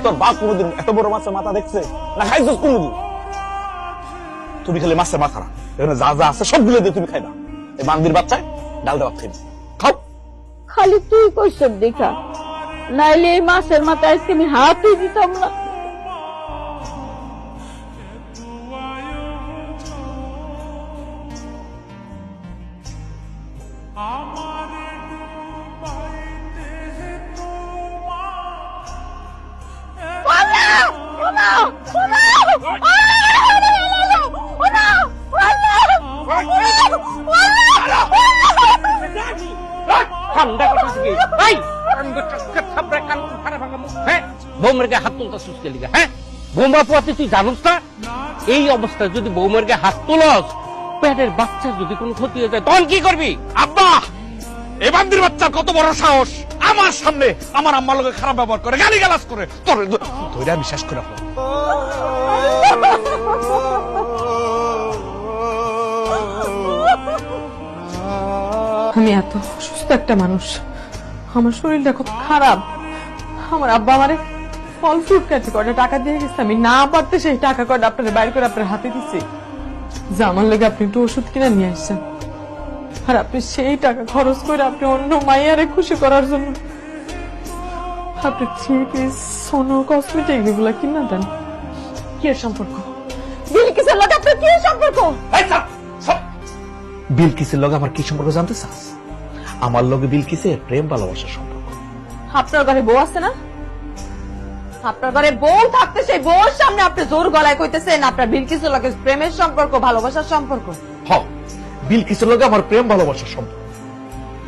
তোর বাপ কোনোদিন এত বড় মাছের মাথা দেখছে না খাইছিস কোনোদিন? তুমি খালি মাছের মাথা না, এখানে যা যা আছে সবগুলো দিয়ে তুমি খাইবা। এই বান্দির বাচ্চায় ডাল দেওয়া খাইবা, খাও। খালি তুই কইস দেখা, নাইলে এই মাছের মাথায় আজকে আমি হাতই দিতাম না। বৌমার গায়ে হাত তুলতা সুস্থ লিগা, হ্যাঁ? বৌমা পোয়াতে তুই জানোস না এই অবস্থায় যদি বৌমার গায়ে হাত তুলস, পেটের বাচ্চার যদি কোনো ক্ষতি হয়ে যায় তখন কি করবি? আব্বা, এই বান্দির বাচ্চার কত বড় সাহস আমার সামনে আমার আম্মার লোকে খারাপ ব্যবহার করে, গালি গালাজ করে। তোর ধরে আমি শেষ করে ফেলবো। আমি এত অসুস্থ একটা মানুষ, আমার শরীরটা কত খারাপ। আমার আব্বা আমারে ফল ফ্রুট খাইতে কয়টা টাকা দিয়ে গেছে, আমি না পারতে সেই টাকা কয়টা আপনার বাইর করে আপনার হাতে দিচ্ছি যে আমার লেগে আপনি একটু ওষুধ কিনে নিয়ে আসছেন। আর আপনি সেই টাকা খরচ করে আপনি অন্য মাইয়ারে খুশি করার জন্য আপনি থ্রি পিস সোনো কসমেটিক এগুলা কিনা দেন। কি এর সম্পর্ক? বিলকিসের লগে আপনার কি সম্পর্ক? বিলকিসের লগে আমার কি সম্পর্ক জানতে চাস? আমার লগে বিলকিসের প্রেম ভালোবাসার সম্পর্ক। আপনার ঘরে বউ আছে না? আপনার ঘরে বউ থাকতে সেই বউর সামনে আপনি জোর গলায় কইতেছেন আপনার বিলকিসের লগে প্রেমের সম্পর্ক, ভালোবাসার সম্পর্ক। হ্যাঁ, বিলকিসের লগে আমার প্রেম ভালোবাসার সম্পর্ক।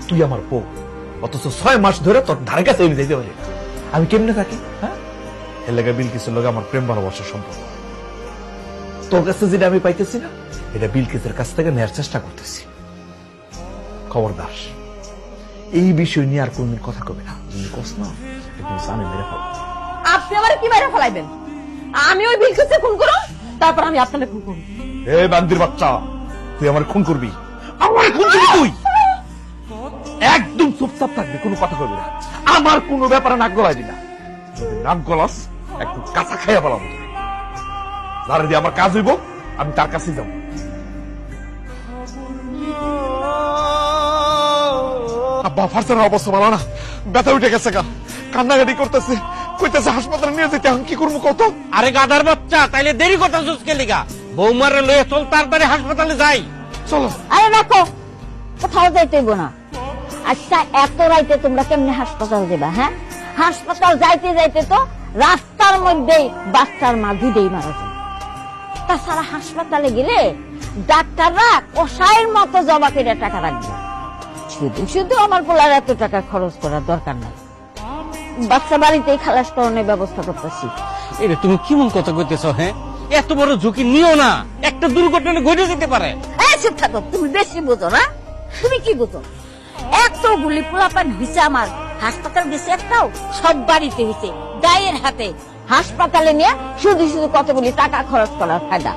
তুই আমার বউ, অথচ 6 মাস ধরে তোর ধারে কাছে আমি যাইতে পারি না। আমি কেমনে থাকি? হ্যাঁ, এর লগে বিলকিসের লগে আমার প্রেম ভালোবাসার সম্পর্ক। তোর কাছে যেটা আমি পাইতেছি না, এটা বিলকিসের কাছ থেকে নেয়ার চেষ্টা করতেছি। খবরদার, এই বিষয় নিয়ে আর কোনদিন কথা কবে না। যদি কস না, তুমি জানে মেরে ফেলো। আপনি আমার কি মেরে ফেলাইবেন? আমি ওই বিলকিসকে খুন করব, তারপর আমি আপনাকে খুন করব। এই বান্দির বাচ্চা, তুই আমার খুন করবি? আমার খুন করবি তুই? একদম চুপচাপ থাকবি, কোনো কথা কবি না। আমার কোনো ব্যাপারে নাক গলাইবি না। যদি নাক গলাস, একটু কাঁচা খাইয়া বলাম। যারা দিয়ে আমার কাজ হইব, আমি তার কাছে যাব। আব্বা, ফার্সের অবস্থা ভালো না, ব্যথা উঠে গেছে, কান্নাকাটি করতেছে, কইতেছে হাসপাতালে নিয়ে যেতে। এখন কি করবো কত? আরে গাধার বাচ্চা, তাইলে দেরি কথা সুস্থ লিগা। বৌমারে লয়ে চল, তাড়াতাড়ি হাসপাতালে যাই। চলো। আরে রাখো, কোথাও যাইতে হইব না। আচ্ছা, এত রাইতে তোমরা কেমনে হাসপাতাল যাবা? হ্যাঁ, হাসপাতাল যাইতে যাইতে তো রাস্তার মধ্যেই বাচ্চার মা দুধেই মারা যায়। তাছাড়া হাসপাতালে গেলে ডাক্তাররা কষায়ের মতো জমা করে টাকা রাখবে। শুধু শুধু আমার পোলার এত টাকা খরচ করার দরকার নাই। বাচ্চা বাড়িতেই খালাস করণের ব্যবস্থা করতেছি। এটা তুমি কেমন কথা কইতেছ? হ্যাঁ, এত বড় ঝুঁকি নিও না, একটা দুর্ঘটনা ঘটে যেতে পারে। চুপ থাকো, তুমি বেশি বোঝো না। তুমি কি বোঝো? এতগুলি পোলাপান হইছে আমার, হাসপাতাল গেছে একটাও? সব বাড়িতে হইছে, গায়ের হাতে। হাসপাতালে নিয়ে শুধু শুধু কতগুলি টাকা খরচ করার ফায়দা।